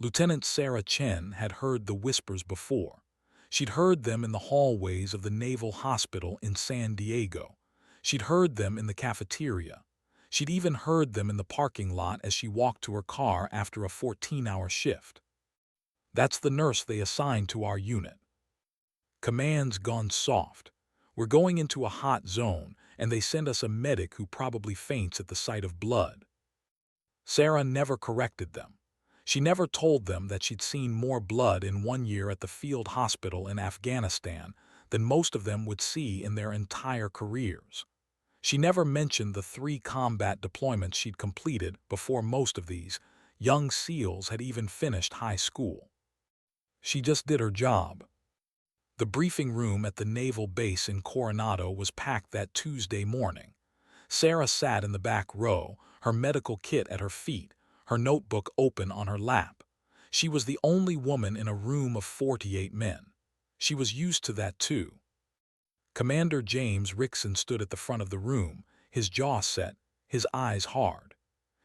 Lieutenant Sarah Chen had heard the whispers before. She'd heard them in the hallways of the Naval Hospital in San Diego. She'd heard them in the cafeteria. She'd even heard them in the parking lot as she walked to her car after a 14-hour shift. That's the nurse they assigned to our unit. Command's gone soft. We're going into a hot zone, and they send us a medic who probably faints at the sight of blood. Sarah never corrected them. She never told them that she'd seen more blood in 1 year at the field hospital in Afghanistan than most of them would see in their entire careers. She never mentioned the 3 combat deployments she'd completed before most of these young SEALs had even finished high school. She just did her job. The briefing room at the naval base in Coronado was packed that Tuesday morning. Sarah sat in the back row, her medical kit at her feet, her notebook open on her lap. She was the only woman in a room of 48 men. She was used to that too. Commander James Rickson stood at the front of the room, his jaw set, his eyes hard.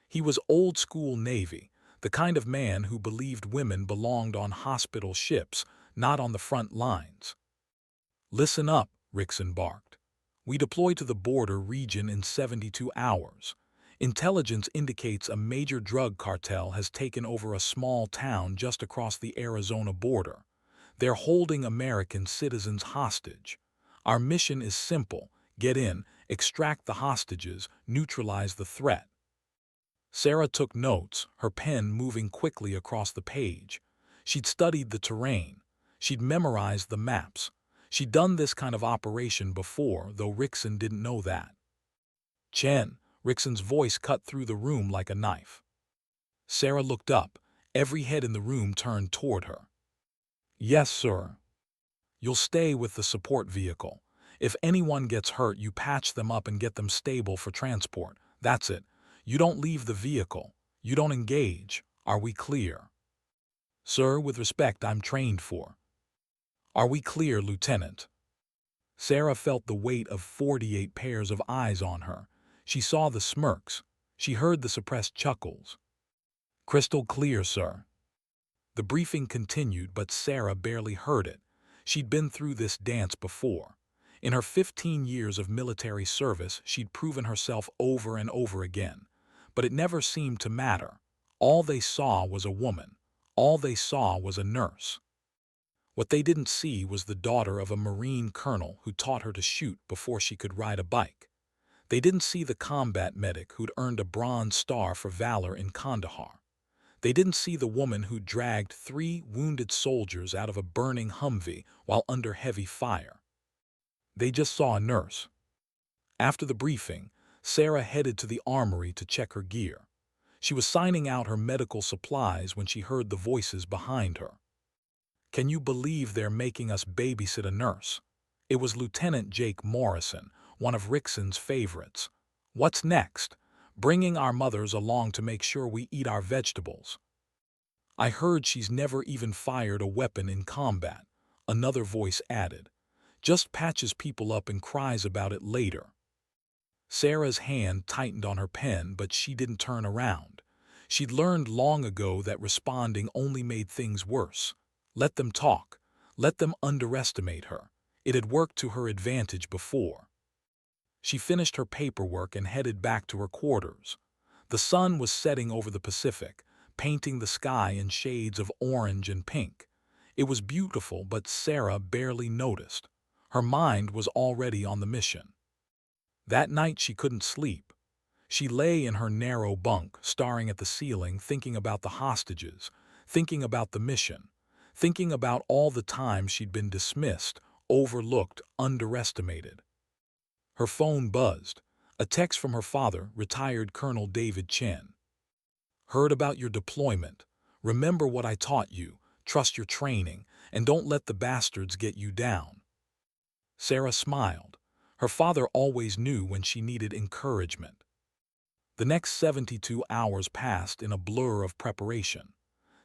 He was old-school Navy, the kind of man who believed women belonged on hospital ships, not on the front lines. "Listen up," Rickson barked. "We deploy to the border region in 72 hours. Intelligence indicates a major drug cartel has taken over a small town just across the Arizona border. They're holding American citizens hostage. Our mission is simple: get in, extract the hostages, neutralize the threat." Sarah took notes, her pen moving quickly across the page. She'd studied the terrain. She'd memorized the maps. She'd done this kind of operation before, though Rickson didn't know that. "Chen," Rickson's voice cut through the room like a knife. Sarah looked up. Every head in the room turned toward her. "Yes, sir." "You'll stay with the support vehicle. If anyone gets hurt, you patch them up and get them stable for transport. That's it. You don't leave the vehicle. You don't engage. Are we clear?" "Sir, with respect, I'm trained for." "Are we clear, Lieutenant?" Sarah felt the weight of 48 pairs of eyes on her. She saw the smirks. She heard the suppressed chuckles. "Crystal clear, sir." The briefing continued, but Sarah barely heard it. She'd been through this dance before. In her 15 years of military service, she'd proven herself over and over again. But it never seemed to matter. All they saw was a woman. All they saw was a nurse. What they didn't see was the daughter of a Marine colonel who taught her to shoot before she could ride a bike. They didn't see the combat medic who'd earned a Bronze Star for Valor in Kandahar. They didn't see the woman who dragged 3 wounded soldiers out of a burning Humvee while under heavy fire. They just saw a nurse. After the briefing, Sarah headed to the armory to check her gear. She was signing out her medical supplies when she heard the voices behind her. "Can you believe they're making us babysit a nurse?" It was Lieutenant Jake Morrison, one of Rickson's favorites. "What's next?" "Bringing our mothers along to make sure we eat our vegetables." "I heard she's never even fired a weapon in combat," another voice added. "Just patches people up and cries about it later." Sarah's hand tightened on her pen, but she didn't turn around. She'd learned long ago that responding only made things worse. Let them talk. Let them underestimate her. It had worked to her advantage before. She finished her paperwork and headed back to her quarters. The sun was setting over the Pacific, painting the sky in shades of orange and pink. It was beautiful, but Sarah barely noticed. Her mind was already on the mission. That night she couldn't sleep. She lay in her narrow bunk, staring at the ceiling, thinking about the hostages, thinking about the mission, thinking about all the times she'd been dismissed, overlooked, underestimated. Her phone buzzed. A text from her father, retired Colonel David Chen. "Heard about your deployment. Remember what I taught you. Trust your training, and don't let the bastards get you down." Sarah smiled. Her father always knew when she needed encouragement. The next 72 hours passed in a blur of preparation.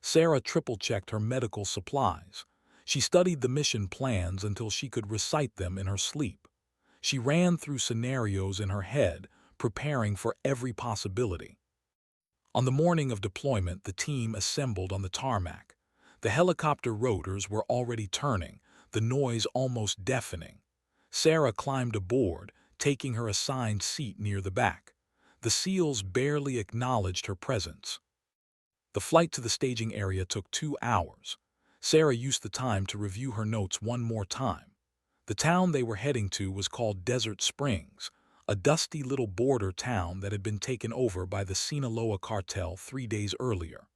Sarah triple-checked her medical supplies. She studied the mission plans until she could recite them in her sleep. She ran through scenarios in her head, preparing for every possibility. On the morning of deployment, the team assembled on the tarmac. The helicopter rotors were already turning, the noise almost deafening. Sarah climbed aboard, taking her assigned seat near the back. The SEALs barely acknowledged her presence. The flight to the staging area took 2 hours. Sarah used the time to review her notes one more time. The town they were heading to was called Desert Springs, a dusty little border town that had been taken over by the Sinaloa cartel 3 days earlier.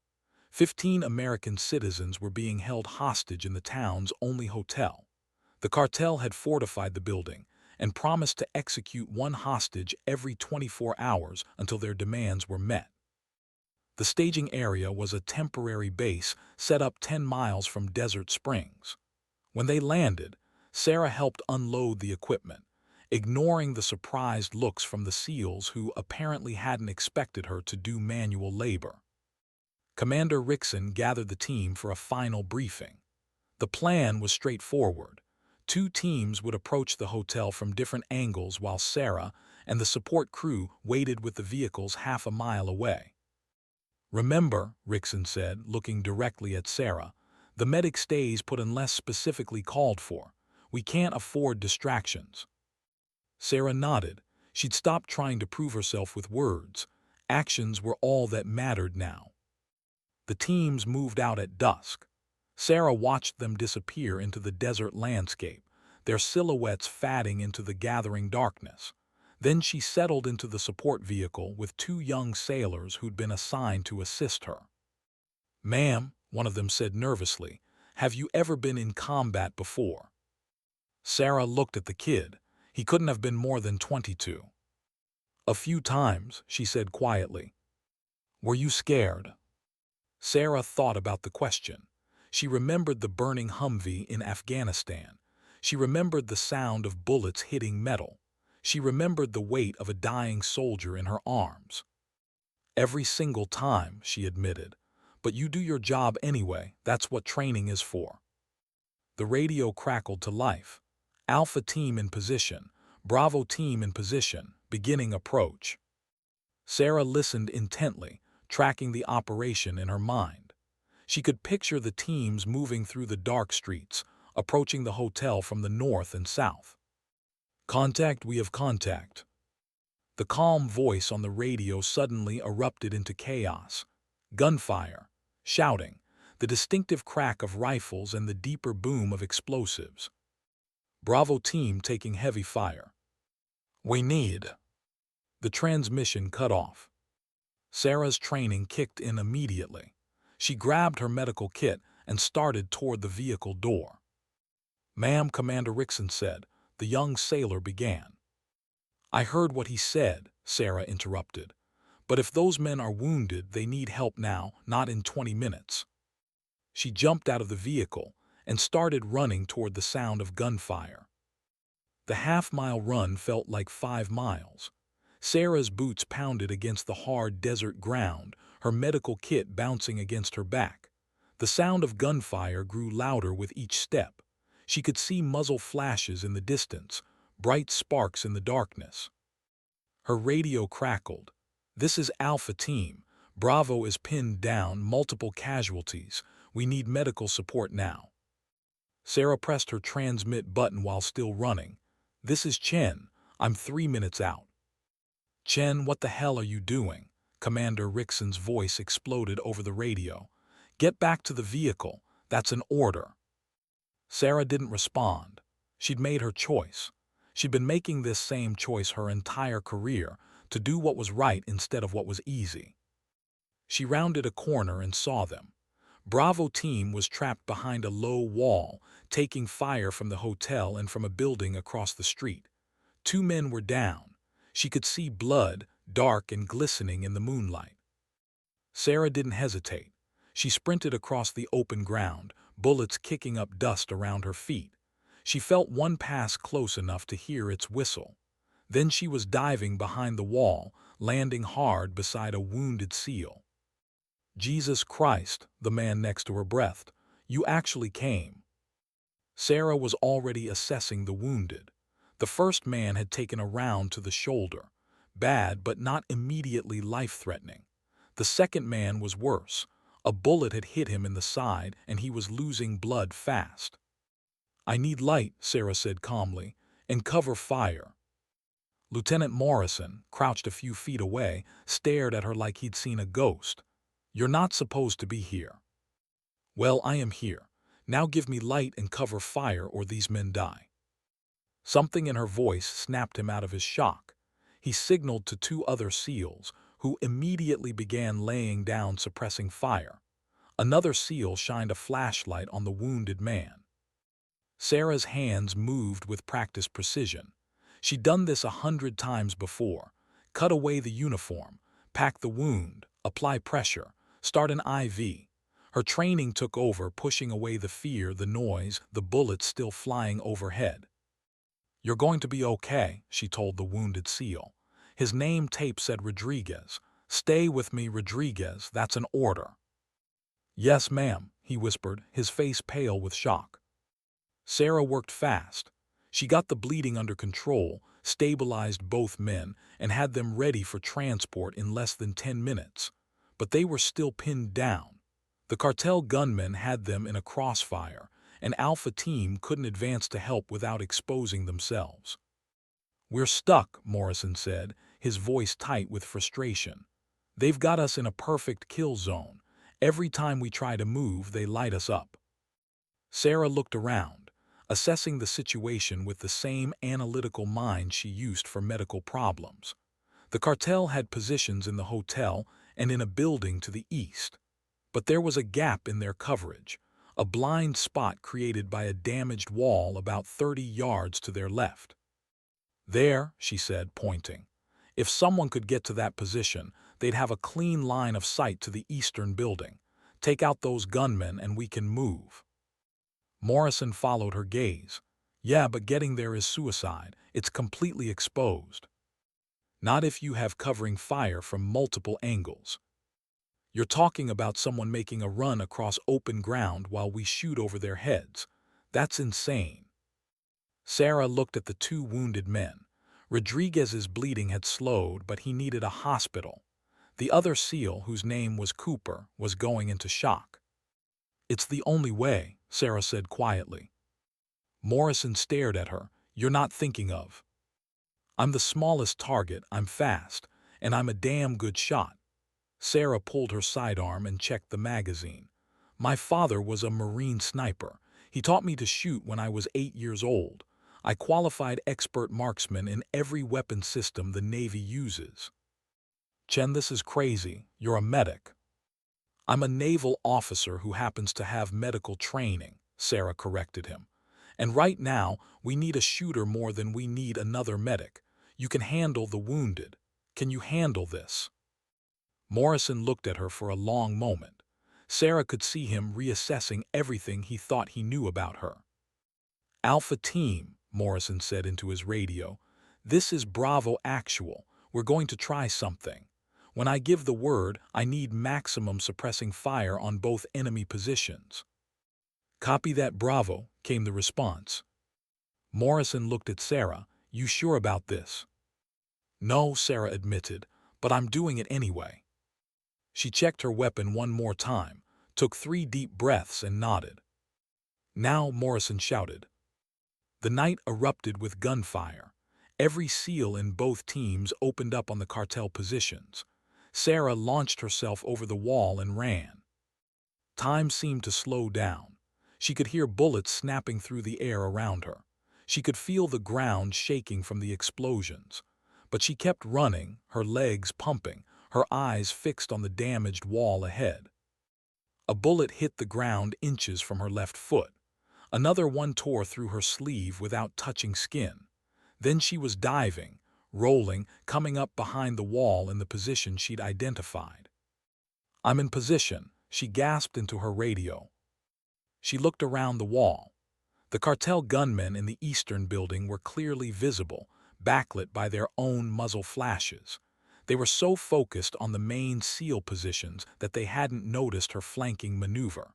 15 American citizens were being held hostage in the town's only hotel. The cartel had fortified the building and promised to execute one hostage every 24 hours until their demands were met. The staging area was a temporary base set up 10 miles from Desert Springs. When they landed, Sarah helped unload the equipment, ignoring the surprised looks from the SEALs who apparently hadn't expected her to do manual labor. Commander Rickson gathered the team for a final briefing. The plan was straightforward. 2 teams would approach the hotel from different angles while Sarah and the support crew waited with the vehicles half a mile away. "Remember," Rickson said, looking directly at Sarah, "the medic stays put unless specifically called for. We can't afford distractions." Sarah nodded. She'd stopped trying to prove herself with words. Actions were all that mattered now. The teams moved out at dusk. Sarah watched them disappear into the desert landscape, their silhouettes fading into the gathering darkness. Then she settled into the support vehicle with 2 young sailors who'd been assigned to assist her. "Ma'am," one of them said nervously, "have you ever been in combat before?" Sarah looked at the kid. He couldn't have been more than 22. "A few times," she said quietly. "Were you scared?" Sarah thought about the question. She remembered the burning Humvee in Afghanistan. She remembered the sound of bullets hitting metal. She remembered the weight of a dying soldier in her arms. "Every single time," she admitted. "But you do your job anyway. That's what training is for." The radio crackled to life. "Alpha team in position. Bravo team in position. Beginning approach." Sarah listened intently, tracking the operation in her mind. She could picture the teams moving through the dark streets, approaching the hotel from the north and south. "Contact, we have contact." The calm voice on the radio suddenly erupted into chaos. Gunfire, shouting, the distinctive crack of rifles and the deeper boom of explosives. "Bravo team taking heavy fire." "We need." The transmission cut off. Sarah's training kicked in immediately. She grabbed her medical kit and started toward the vehicle door. "Ma'am," Commander Rickson said, the young sailor began. "I heard what he said," Sarah interrupted. "But if those men are wounded, they need help now, not in 20 minutes." She jumped out of the vehicle and started running toward the sound of gunfire. The half-mile run felt like 5 miles. Sarah's boots pounded against the hard desert ground, her medical kit bouncing against her back. The sound of gunfire grew louder with each step. She could see muzzle flashes in the distance, bright sparks in the darkness. Her radio crackled. "This is Alpha Team. Bravo is pinned down, multiple casualties. We need medical support now." Sarah pressed her transmit button while still running. "This is Chen. I'm 3 minutes out." "Chen, what the hell are you doing?" Commander Rickson's voice exploded over the radio. "Get back to the vehicle. That's an order." Sarah didn't respond. She'd made her choice. She'd been making this same choice her entire career, to do what was right instead of what was easy. She rounded a corner and saw them. Bravo team was trapped behind a low wall, taking fire from the hotel and from a building across the street. 2 men were down. She could see blood, dark and glistening in the moonlight. Sarah didn't hesitate. She sprinted across the open ground, bullets kicking up dust around her feet. She felt one pass close enough to hear its whistle. Then she was diving behind the wall, landing hard beside a wounded SEAL. "Jesus Christ," the man next to her breathed. "You actually came." Sarah was already assessing the wounded. The first man had taken a round to the shoulder. Bad, but not immediately life-threatening. The second man was worse. A bullet had hit him in the side, and he was losing blood fast. "I need light," Sarah said calmly, "and cover fire." Lieutenant Morrison, crouched a few feet away, stared at her like he'd seen a ghost. "You're not supposed to be here." "Well, I am here. Now give me light and cover fire or these men die." Something in her voice snapped him out of his shock. He signaled to two other SEALs, who immediately began laying down suppressing fire. Another SEAL shined a flashlight on the wounded man. Sarah's hands moved with practiced precision. She'd done this 100 times before. Cut away the uniform, pack the wound, apply pressure, start an IV. Her training took over, pushing away the fear, the noise, the bullets still flying overhead. "You're going to be okay," she told the wounded SEAL. His name tape said Rodriguez. "Stay with me, Rodriguez, that's an order." "Yes, ma'am," he whispered, his face pale with shock. Sarah worked fast. She got the bleeding under control, stabilized both men, and had them ready for transport in less than 10 minutes. But they were still pinned down. The cartel gunmen had them in a crossfire, and Alpha Team couldn't advance to help without exposing themselves. "We're stuck," Morrison said, his voice tight with frustration. "They've got us in a perfect kill zone. Every time we try to move, they light us up." Sarah looked around, assessing the situation with the same analytical mind she used for medical problems. The cartel had positions in the hotel and in a building to the east. But there was a gap in their coverage, a blind spot created by a damaged wall about 30 yards to their left. "There," she said, pointing. "If someone could get to that position, they'd have a clean line of sight to the eastern building. Take out those gunmen and we can move." Morrison followed her gaze. "Yeah, but getting there is suicide. It's completely exposed." "Not if you have covering fire from multiple angles. You're talking about someone making a run across open ground while we shoot over their heads. That's insane." Sarah looked at the two wounded men. Rodriguez's bleeding had slowed, but he needed a hospital. The other SEAL, whose name was Cooper, was going into shock. "It's the only way," Sarah said quietly. Morrison stared at her. "You're not thinking of." "I'm the smallest target, I'm fast, and I'm a damn good shot." Sarah pulled her sidearm and checked the magazine. "My father was a Marine sniper. He taught me to shoot when I was 8 years old. I qualified expert marksman in every weapon system the Navy uses." "Chen, this is crazy. You're a medic." "I'm a naval officer who happens to have medical training," Sarah corrected him. "And right now, we need a shooter more than we need another medic. You can handle the wounded. Can you handle this?" Morrison looked at her for a long moment. Sarah could see him reassessing everything he thought he knew about her. "Alpha Team," Morrison said into his radio, "this is Bravo Actual. We're going to try something. When I give the word, I need maximum suppressing fire on both enemy positions." "Copy that, Bravo," came the response. Morrison looked at Sarah. "You sure about this?" "No," Sarah admitted, "but I'm doing it anyway." She checked her weapon one more time, took 3 deep breaths and nodded. "Now," Morrison shouted. The night erupted with gunfire. Every SEAL in both teams opened up on the cartel positions. Sarah launched herself over the wall and ran. Time seemed to slow down. She could hear bullets snapping through the air around her. She could feel the ground shaking from the explosions. But she kept running, her legs pumping, her eyes fixed on the damaged wall ahead. A bullet hit the ground inches from her left foot. Another one tore through her sleeve without touching skin. Then she was diving, rolling, coming up behind the wall in the position she'd identified. "I'm in position," she gasped into her radio. She looked around the wall. The cartel gunmen in the eastern building were clearly visible, backlit by their own muzzle flashes. They were so focused on the main SEAL positions that they hadn't noticed her flanking maneuver.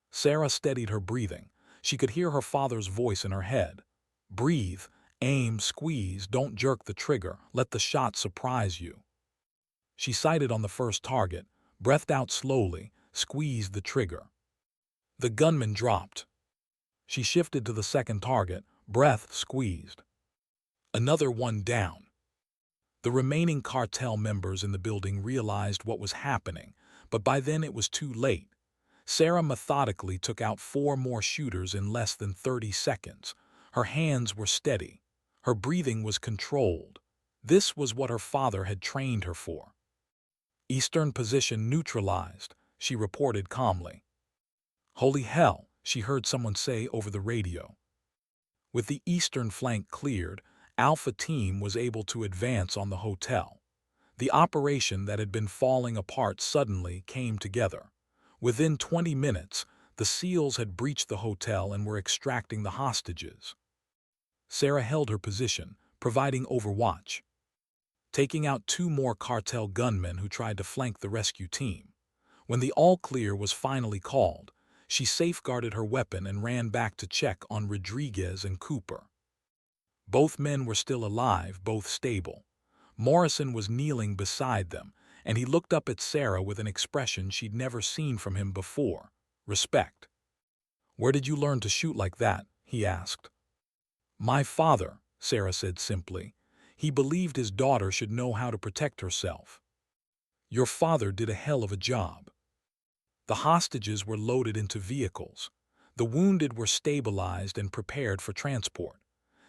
Sarah steadied her breathing. She could hear her father's voice in her head. "Breathe, aim, squeeze, don't jerk the trigger, let the shot surprise you." She sighted on the first target, breathed out slowly, squeezed the trigger. The gunman dropped. She shifted to the second target, breath squeezed. Another one down. The remaining cartel members in the building realized what was happening, but by then it was too late. Sarah methodically took out 4 more shooters in less than 30 seconds. Her hands were steady. Her breathing was controlled. This was what her father had trained her for. "Eastern position neutralized," she reported calmly. "Holy hell," she heard someone say over the radio. With the eastern flank cleared, Alpha Team was able to advance on the hotel. The operation that had been falling apart suddenly came together. Within 20 minutes, the SEALs had breached the hotel and were extracting the hostages. Sarah held her position, providing overwatch, taking out 2 more cartel gunmen who tried to flank the rescue team. When the all-clear was finally called, she safeguarded her weapon and ran back to check on Rodriguez and Cooper. Both men were still alive, both stable. Morrison was kneeling beside them, and he looked up at Sarah with an expression she'd never seen from him before: respect. "Where did you learn to shoot like that?" he asked. "My father," Sarah said simply. "He believed his daughter should know how to protect herself." "Your father did a hell of a job." The hostages were loaded into vehicles. The wounded were stabilized and prepared for transport.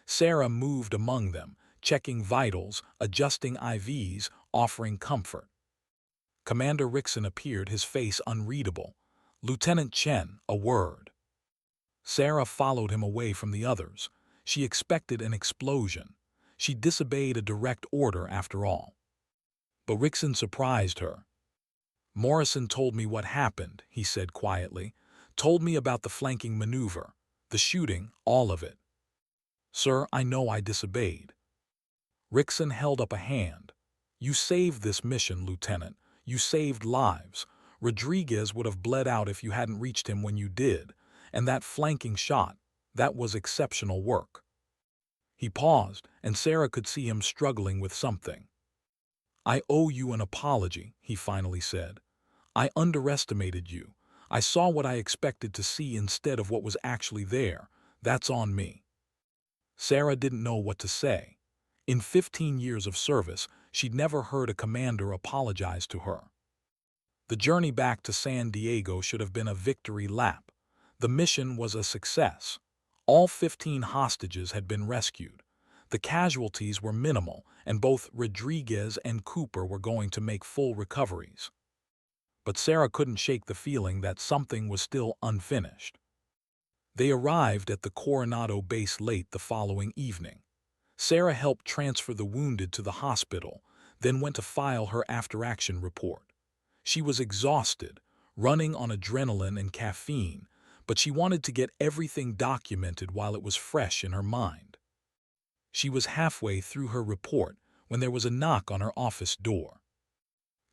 Sarah moved among them, checking vitals, adjusting IVs, offering comfort. Commander Rickson appeared, his face unreadable. "Lieutenant Chen, a word." Sarah followed him away from the others. She expected an explosion. She disobeyed a direct order after all. But Rickson surprised her. "Morrison told me what happened," he said quietly. "Told me about the flanking maneuver, the shooting, all of it." "Sir, I know I disobeyed." Rickson held up a hand. "You saved this mission, Lieutenant. You saved lives. Rodriguez would have bled out if you hadn't reached him when you did. And that flanking shot, that was exceptional work." He paused, and Sarah could see him struggling with something. "I owe you an apology," he finally said. "I underestimated you. I saw what I expected to see instead of what was actually there. That's on me." Sarah didn't know what to say. In 15 years of service, she'd never heard a commander apologize to her. The journey back to San Diego should have been a victory lap. The mission was a success. All 15 hostages had been rescued. The casualties were minimal, and both Rodriguez and Cooper were going to make full recoveries. But Sarah couldn't shake the feeling that something was still unfinished. They arrived at the Coronado base late the following evening. Sarah helped transfer the wounded to the hospital, then went to file her after-action report. She was exhausted, running on adrenaline and caffeine, but she wanted to get everything documented while it was fresh in her mind. She was halfway through her report when there was a knock on her office door.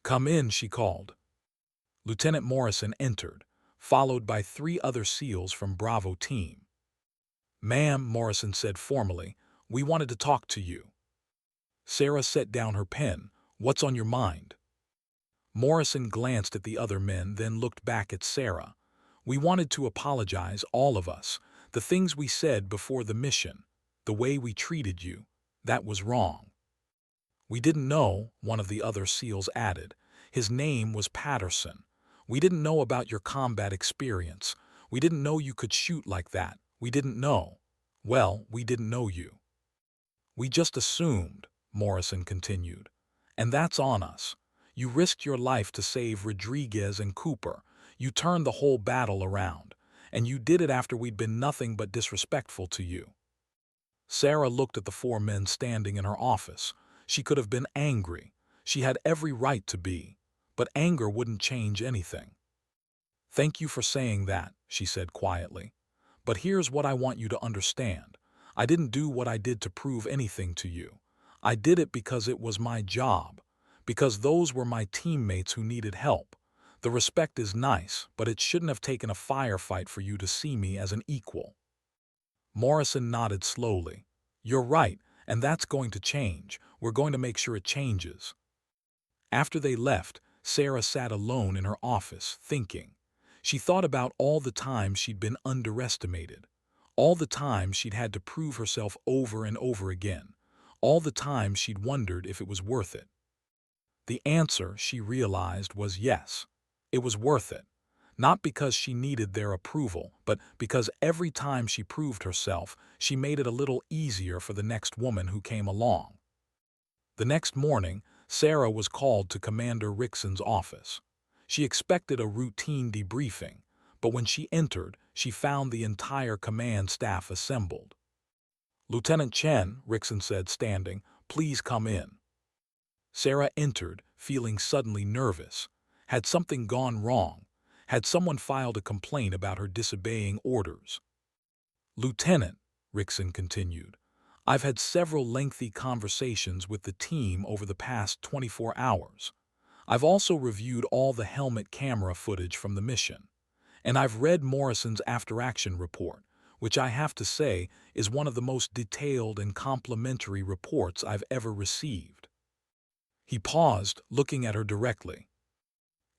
"Come in," she called. Lieutenant Morrison entered, followed by 3 other SEALs from Bravo Team. "Ma'am," Morrison said formally, "we wanted to talk to you." Sarah set down her pen. "What's on your mind?" Morrison glanced at the other men, then looked back at Sarah. "We wanted to apologize, all of us. The things we said before the mission, the way we treated you, that was wrong." "We didn't know," one of the other SEALs added. His name was Patterson. "We didn't know about your combat experience. We didn't know you could shoot like that. We didn't know. Well, we didn't know you. We just assumed," Morrison continued. "And that's on us. You risked your life to save Rodriguez and Cooper. You turned the whole battle around. And you did it after we'd been nothing but disrespectful to you." Sarah looked at the 4 men standing in her office. She could have been angry. She had every right to be. But anger wouldn't change anything. "Thank you for saying that," she said quietly. "But here's what I want you to understand. I didn't do what I did to prove anything to you. I did it because it was my job. Because those were my teammates who needed help. The respect is nice, but it shouldn't have taken a firefight for you to see me as an equal." Morrison nodded slowly. "You're right, and that's going to change. We're going to make sure it changes." After they left, Sarah sat alone in her office, thinking. She thought about all the times she'd been underestimated, all the times she'd had to prove herself over and over again, all the times she'd wondered if it was worth it. The answer, she realized, was yes. It was worth it. Not because she needed their approval, but because every time she proved herself, she made it a little easier for the next woman who came along. The next morning, Sarah was called to Commander Rickson's office. She expected a routine debriefing, but when she entered, she found the entire command staff assembled. "Lieutenant Chen," Rickson said, standing, "please come in." Sarah entered, feeling suddenly nervous. Had something gone wrong? Had someone filed a complaint about her disobeying orders? "Lieutenant," Rickson continued, "I've had several lengthy conversations with the team over the past 24 hours. I've also reviewed all the helmet camera footage from the mission. And I've read Morrison's after-action report, which I have to say is one of the most detailed and complimentary reports I've ever received." He paused, looking at her directly.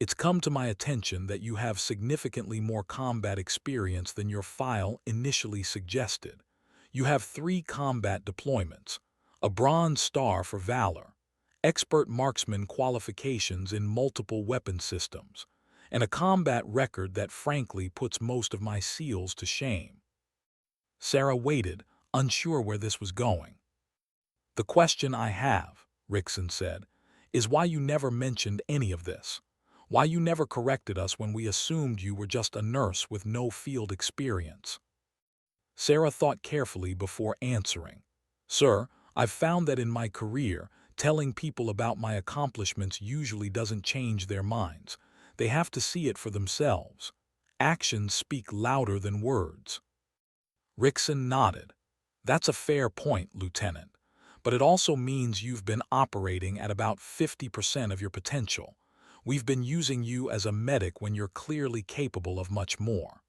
"It's come to my attention that you have significantly more combat experience than your file initially suggested. You have 3 combat deployments, a Bronze Star for Valor, expert marksman qualifications in multiple weapon systems, and a combat record that frankly puts most of my SEALs to shame." Sarah waited, unsure where this was going. "The question I have," Rickson said, "is why you never mentioned any of this. Why you never corrected us when we assumed you were just a nurse with no field experience." Sarah thought carefully before answering. "Sir, I've found that in my career, telling people about my accomplishments usually doesn't change their minds. They have to see it for themselves. Actions speak louder than words." Rickson nodded. "That's a fair point, Lieutenant. But it also means you've been operating at about 50% of your potential. We've been using you as a medic when you're clearly capable of much more."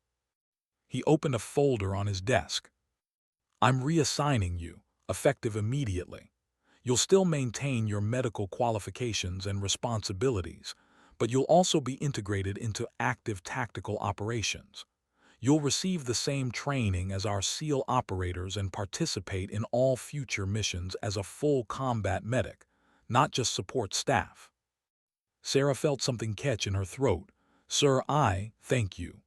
He opened a folder on his desk. "I'm reassigning you, effective immediately. You'll still maintain your medical qualifications and responsibilities, but you'll also be integrated into active tactical operations. You'll receive the same training as our SEAL operators and participate in all future missions as a full combat medic, not just support staff." Sarah felt something catch in her throat. "Sir, thank you."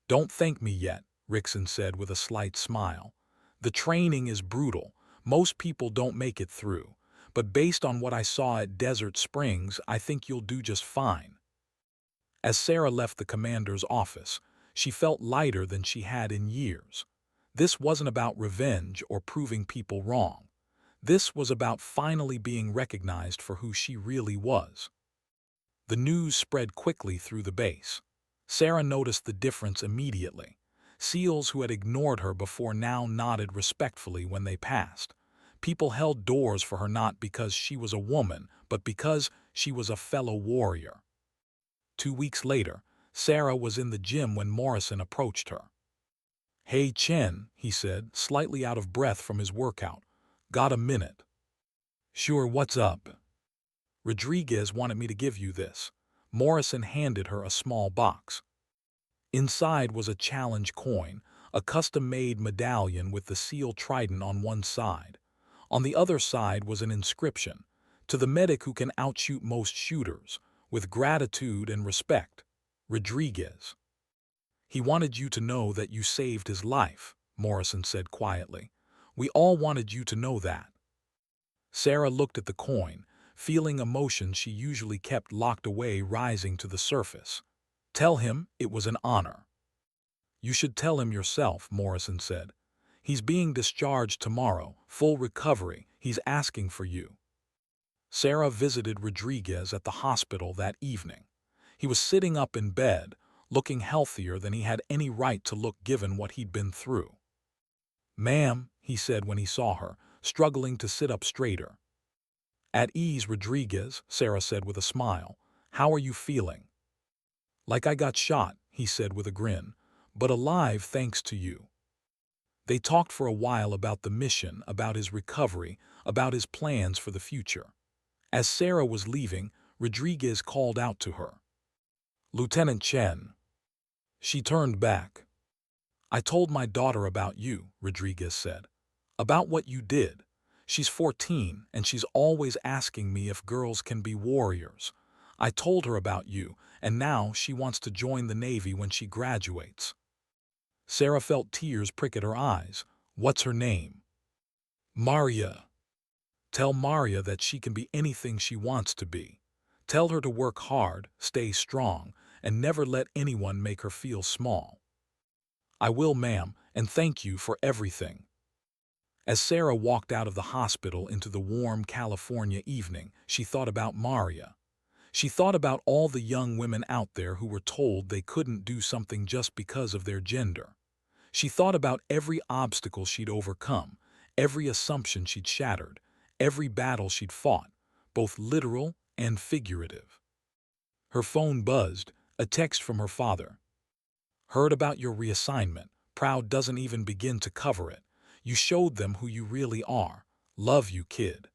"Don't thank me yet," Rickson said with a slight smile. "The training is brutal. Most people don't make it through. But based on what I saw at Desert Springs, I think you'll do just fine." As Sarah left the commander's office, she felt lighter than she had in years. This wasn't about revenge or proving people wrong. This was about finally being recognized for who she really was. The news spread quickly through the base. Sarah noticed the difference immediately. SEALs who had ignored her before now nodded respectfully when they passed. People held doors for her not because she was a woman, but because she was a fellow warrior. 2 weeks later, Sarah was in the gym when Morrison approached her. "Hey, Chen," he said, slightly out of breath from his workout. "Got a minute?" "Sure, what's up?" "Rodriguez wanted me to give you this." Morrison handed her a small box. Inside was a challenge coin, a custom-made medallion with the SEAL trident on one side. On the other side was an inscription, "To the medic who can outshoot most shooters, with gratitude and respect, Rodriguez." "He wanted you to know that you saved his life," Morrison said quietly. "We all wanted you to know that." Sarah looked at the coin, feeling emotions she usually kept locked away rising to the surface. "Tell him it was an honor." "You should tell him yourself," Morrison said. "He's being discharged tomorrow, full recovery. He's asking for you." Sarah visited Rodriguez at the hospital that evening. He was sitting up in bed, looking healthier than he had any right to look given what he'd been through. "Ma'am," he said when he saw her, struggling to sit up straighter. "At ease, Rodriguez," Sarah said with a smile. "How are you feeling?" "Like I got shot," he said with a grin, "but alive thanks to you." They talked for a while about the mission, about his recovery, about his plans for the future. As Sarah was leaving, Rodriguez called out to her. "Lieutenant Chen." She turned back. "I told my daughter about you," Rodriguez said. "About what you did. She's 14, and she's always asking me if girls can be warriors. I told her about you, and now she wants to join the Navy when she graduates." Sarah felt tears prick at her eyes. "What's her name?" "Maria." "Tell Maria that she can be anything she wants to be. Tell her to work hard, stay strong, and never let anyone make her feel small." "I will, ma'am, and thank you for everything." As Sarah walked out of the hospital into the warm California evening, she thought about Maria. She thought about all the young women out there who were told they couldn't do something just because of their gender. She thought about every obstacle she'd overcome, every assumption she'd shattered, every battle she'd fought, both literal and figurative. Her phone buzzed, a text from her father. "Heard about your reassignment. Proud doesn't even begin to cover it. You showed them who you really are. Love you, kid."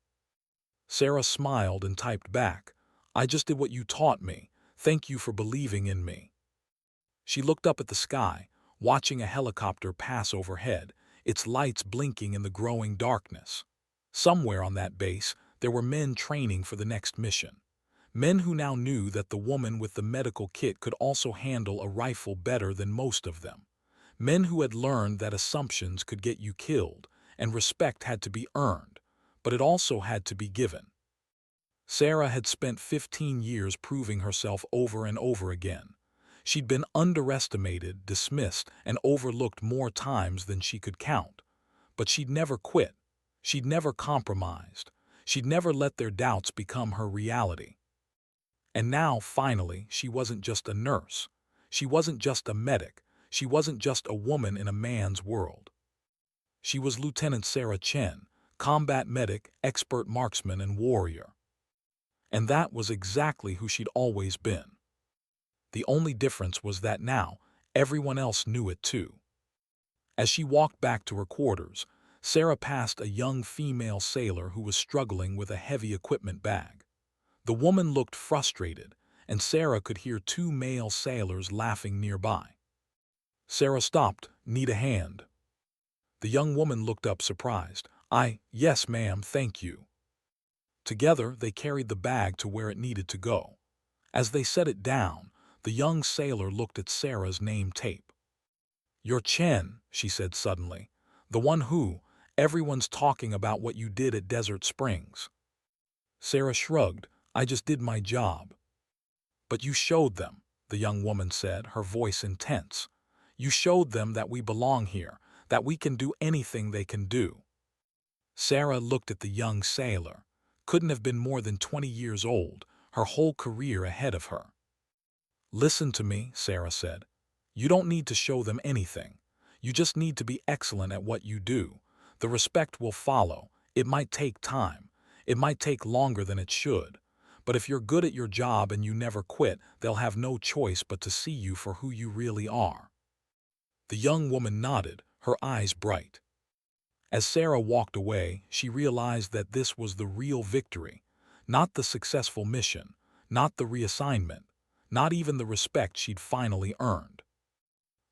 Sarah smiled and typed back, "I just did what you taught me. Thank you for believing in me." She looked up at the sky, watching a helicopter pass overhead, its lights blinking in the growing darkness. Somewhere on that base, there were men training for the next mission. Men who now knew that the woman with the medical kit could also handle a rifle better than most of them. Men who had learned that assumptions could get you killed, and respect had to be earned, but it also had to be given. Sarah had spent 15 years proving herself over and over again. She'd been underestimated, dismissed, and overlooked more times than she could count. But she'd never quit. She'd never compromised. She'd never let their doubts become her reality. And now, finally, she wasn't just a nurse. She wasn't just a medic. She wasn't just a woman in a man's world. She was Lieutenant Sarah Chen, combat medic, expert marksman, and warrior. And that was exactly who she'd always been. The only difference was that now, everyone else knew it too. As she walked back to her quarters, Sarah passed a young female sailor who was struggling with a heavy equipment bag. The woman looked frustrated, and Sarah could hear two male sailors laughing nearby. Sarah stopped. "Need a hand?" The young woman looked up surprised. Yes, ma'am, thank you." Together, they carried the bag to where it needed to go. As they set it down, the young sailor looked at Sarah's name tape. "You're Chen," she said suddenly. "The one who, everyone's talking about what you did at Desert Springs." Sarah shrugged. "I just did my job." "But you showed them," the young woman said, her voice intense. "You showed them that we belong here, that we can do anything they can do." Sarah looked at the young sailor. Couldn't have been more than 20 years old, her whole career ahead of her. "Listen to me," Sarah said. "You don't need to show them anything. You just need to be excellent at what you do. The respect will follow. It might take time. It might take longer than it should. But if you're good at your job and you never quit, they'll have no choice but to see you for who you really are." The young woman nodded, her eyes bright. As Sarah walked away, she realized that this was the real victory, not the successful mission, not the reassignment, not even the respect she'd finally earned.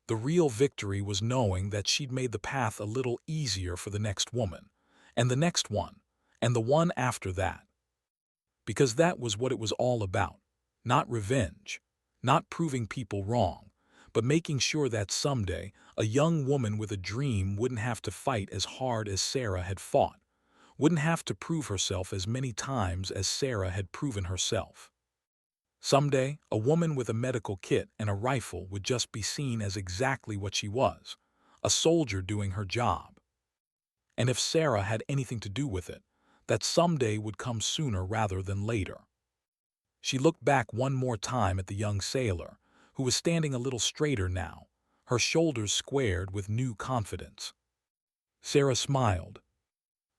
The real victory was knowing that she'd made the path a little easier for the next woman, and the next one, and the one after that. Because that was what it was all about, not revenge, not proving people wrong, but making sure that someday a young woman with a dream wouldn't have to fight as hard as Sarah had fought, wouldn't have to prove herself as many times as Sarah had proven herself. Someday, a woman with a medical kit and a rifle would just be seen as exactly what she was, a soldier doing her job. And if Sarah had anything to do with it, that someday would come sooner rather than later. She looked back one more time at the young sailor, who was standing a little straighter now, her shoulders squared with new confidence. Sarah smiled.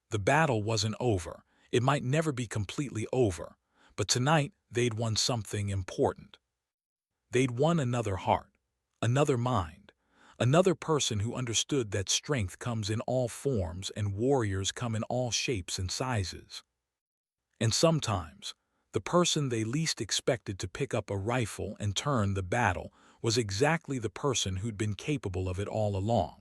The battle wasn't over. It might never be completely over, but tonight they'd won something important. They'd won another heart, another mind, another person who understood that strength comes in all forms and warriors come in all shapes and sizes. And sometimes, The person they least expected to pick up a rifle and turn the battle was exactly the person who'd been capable of it all along.